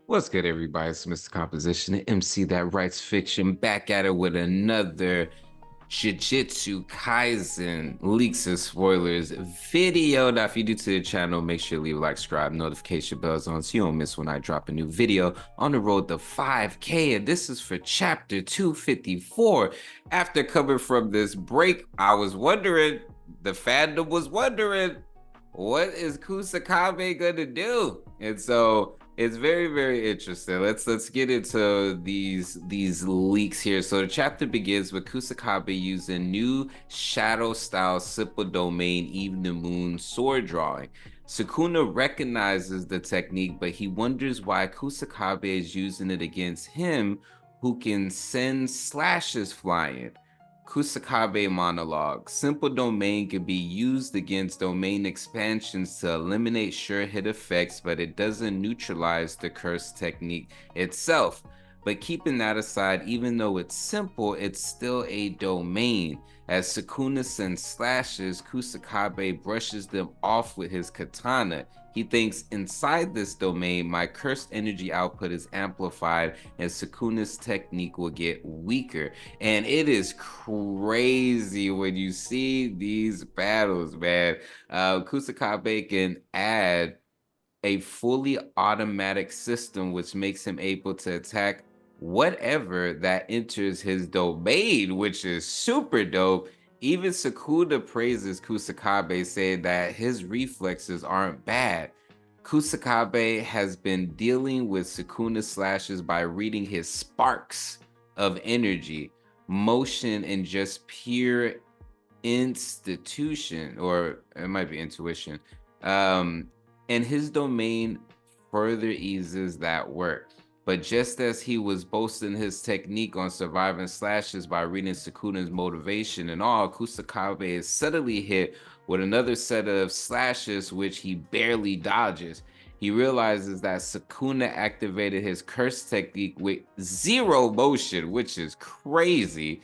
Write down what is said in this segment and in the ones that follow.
What's good, everybody? It's Mr. Composition, the MC that writes fiction, back at it with another Jujutsu Kaisen leaks and spoilers video. Now, if you're new to the channel, make sure you leave a like, subscribe, notification bells on so you don't miss when I drop a new video on the road to 5K. And this is for chapter 254. After coming from this break, I was wondering, the fandom was wondering, what is Kusakabe gonna do? And so it's very, very interesting. Let's get into these leaks here. So the chapter begins with Kusakabe using new shadow style simple domain evening moon sword drawing. Sukuna recognizes the technique, but he wonders why Kusakabe is using it against him, who can send slashes flying. Kusakabe monologue. Simple domain can be used against domain expansions to eliminate sure hit effects, but it doesn't neutralize the curse technique itself. But keeping that aside, even though it's simple, it's still a domain. As Sukuna sends slashes, Kusakabe brushes them off with his katana. He thinks, inside this domain, my cursed energy output is amplified and Sukuna's technique will get weaker. And it is crazy when you see these battles, man. Kusakabe can add a fully automatic system, which makes him able to attack whatever that enters his domain, which is super dope. Even Sukuna praises Kusakabe, saying that his reflexes aren't bad. Kusakabe has been dealing with Sukuna slashes by reading his sparks of energy, motion, and just pure institution, or it might be intuition. Um, and his domain further eases that work. But just as he was boasting his technique on surviving slashes by reading Sukuna's motivation and all, Kusakabe is suddenly hit with another set of slashes, which he barely dodges. He realizes that Sukuna activated his curse technique with zero motion, which is crazy.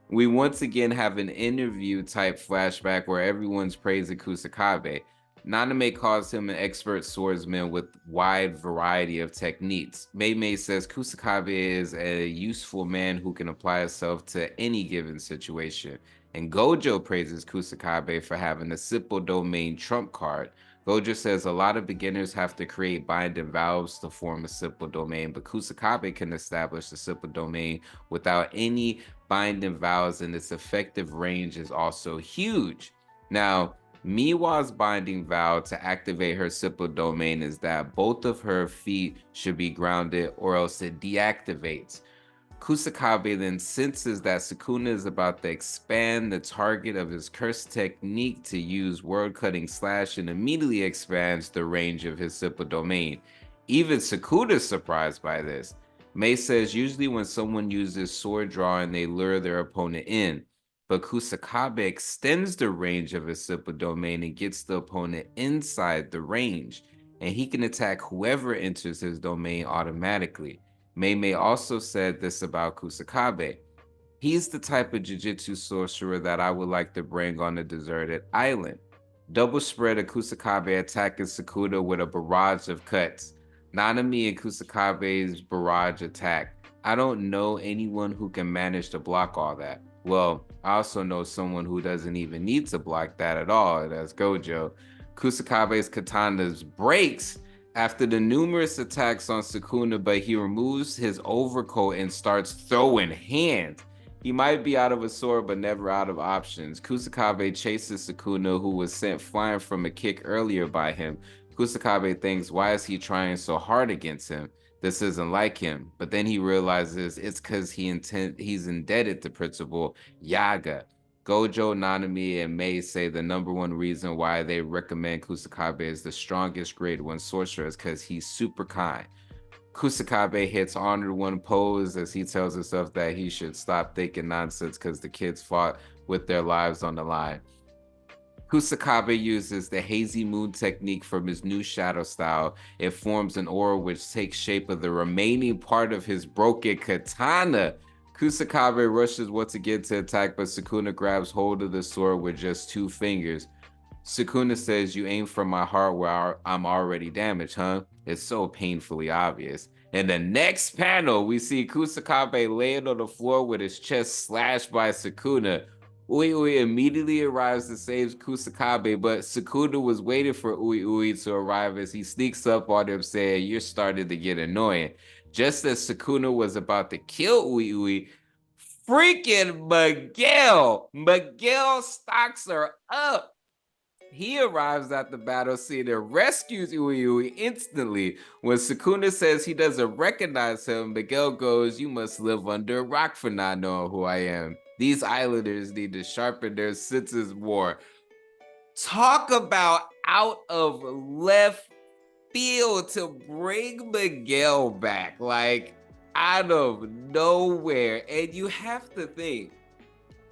We once again have an interview type flashback where everyone's praising Kusakabe. Naname calls him an expert swordsman with wide variety of techniques. Meimei says Kusakabe is a useful man who can apply himself to any given situation. And Gojo praises Kusakabe for having a simple domain trump card. Gojo says a lot of beginners have to create binding valves to form a simple domain, but Kusakabe can establish a simple domain without any binding vows, and its effective range is also huge. Now, Miwa's binding vow to activate her simple domain is that both of her feet should be grounded or else it deactivates. Kusakabe then senses that Sukuna is about to expand the target of his curse technique to use word-cutting slash and immediately expands the range of his simple domain. Even Sukuna is surprised by this. Mei says usually when someone uses sword drawing, they lure their opponent in. But Kusakabe extends the range of his simple domain and gets the opponent inside the range, and he can attack whoever enters his domain automatically. Meimei also said this about Kusakabe. He's the type of jujitsu sorcerer that I would like to bring on a deserted island. Double spread of Kusakabe attacking Sukuna with a barrage of cuts. Nanami and Kusakabe's barrage attack. I don't know anyone who can manage to block all that. Well, I also know someone who doesn't even need to block that at all. That's Gojo. Kusakabe's katanas breaks after the numerous attacks on Sukuna, but he removes his overcoat and starts throwing hands. He might be out of a sword, but never out of options. Kusakabe chases Sukuna, who was sent flying from a kick earlier by him. Kusakabe thinks, why is he trying so hard against him? This isn't like him. But then he realizes it's because he's indebted to Principal Yaga. Gojo, Nanami, and Mei say the number one reason why they recommend Kusakabe as the strongest grade 1 sorcerer is because he's super kind. Kusakabe hits Honored One pose as he tells himself that he should stop thinking nonsense because the kids fought with their lives on the line. Kusakabe uses the hazy moon technique from his new shadow style. It forms an aura which takes shape of the remaining part of his broken katana. Kusakabe rushes once again to attack, but Sukuna grabs hold of the sword with just 2 fingers. Sukuna says, "You aim for my heart where I'm already damaged, huh? It's so painfully obvious." In the next panel, we see Kusakabe laying on the floor with his chest slashed by Sukuna. Ui immediately arrives to save Kusakabe, but Sukuna was waiting for Ui to arrive as he sneaks up on him, saying, "You're starting to get annoying." Just as Sukuna was about to kill Ui, freaking Miguel stocks her up. He arrives at the battle scene and rescues Uui instantly. When Sukuna says he doesn't recognize him, Miguel goes, "You must live under a rock for not knowing who I am. These islanders need to sharpen their senses more." Talk about out of left field to bring Miguel back, like out of nowhere. And you have to think,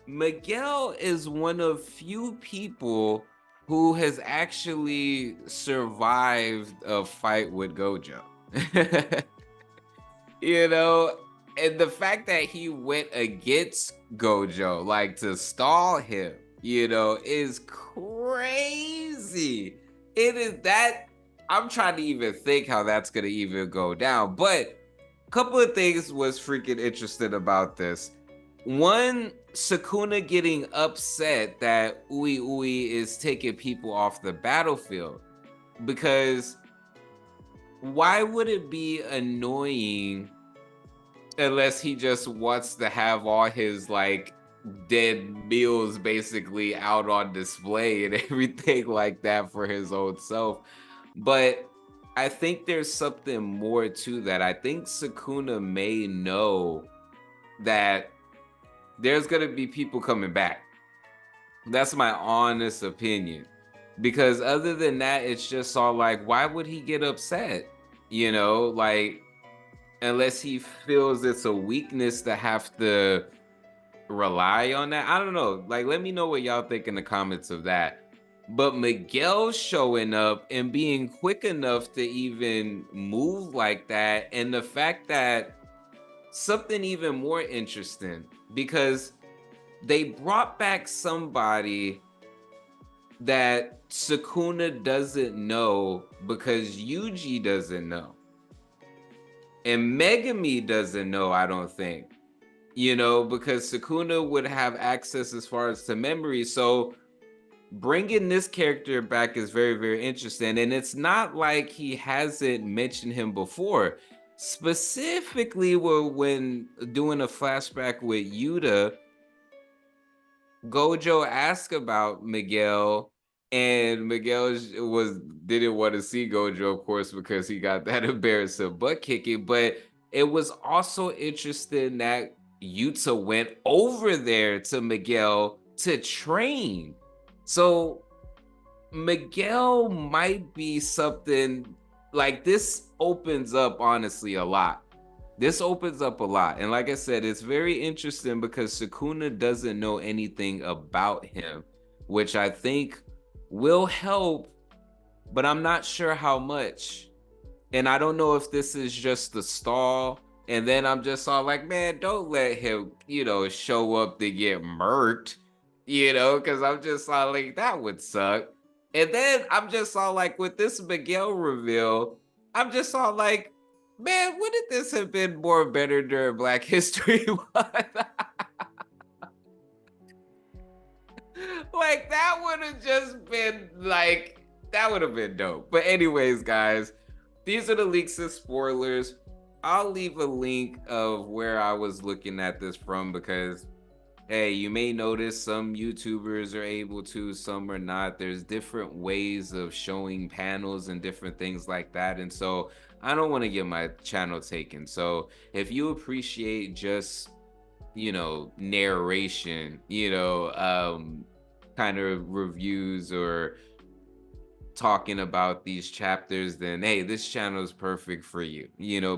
Miguel is one of few people who has actually survived a fight with Gojo. you know, and the fact that he went against Gojo, like to stall him, is crazy. It is that I'm trying to even think how that's gonna even go down. But a couple of things was freaking interesting about this. One, Sukuna getting upset that Ui is taking people off the battlefield. Because why would it be annoying unless he just wants to have all his like dead meals basically out on display and everything like that for his own self? But I think there's something more to that. I think Sukuna may know that there's gonna be people coming back. That's my honest opinion. Because other than that, it's just all like, why would he get upset? Like, unless he feels it's a weakness to have to rely on that. I don't know. Like, let me know what y'all think in the comments of that. But Miguel showing up and being quick enough to even move like that, and the fact that something even more interesting, because they brought back somebody that Sukuna doesn't know because Yuji doesn't know. And Megami doesn't know, I don't think, because Sukuna would have access as far as to memory. So bringing this character back is very, very interesting. And it's not like he hasn't mentioned him before. Specifically, when doing a flashback with Yuta, Gojo asked about Miguel, and Miguel didn't want to see Gojo, of course, because he got that embarrassing butt kicking. But it was also interesting that Yuta went over there to Miguel to train. So Miguel might be something like this opens up honestly a lot. This opens up a lot. And like I said, it's very interesting because Sukuna doesn't know anything about him, which I think will help, but I'm not sure how much. And I don't know if this is just the stall. And then I'm just all like, man, don't let him, show up to get murked, because I'm just all like, that would suck. And then I'm just all like, with this Miguel reveal, I'm just all like, man, wouldn't this have been more better during Black History Month? Like, that would have just been like, that would have been dope. But anyways, guys, these are the leaks and spoilers. I'll leave a link of where I was looking at this from because, hey, you may notice some YouTubers are able to, some are not. There's different ways of showing panels and different things like that. And so I don't want to get my channel taken. So if you appreciate just, narration, kind of reviews or talking about these chapters, then hey, this channel is perfect for you,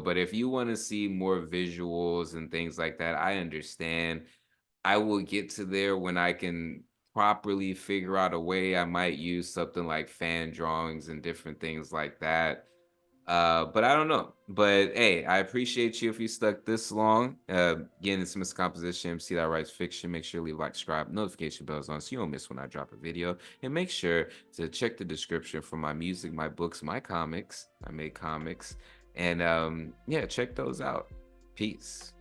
but if you want to see more visuals and things like that, I understand. I will get to there when I can properly figure out a way. I might use something like fan drawings and different things like that. But I don't know. But hey, I appreciate you if you stuck this long. Again, it's Miss Composition, MC that writes fiction. Make sure to leave a like, subscribe, notification bells on so you don't miss when I drop a video. And make sure to check the description for my music, my books, my comics. I make comics. And yeah, check those out. Peace.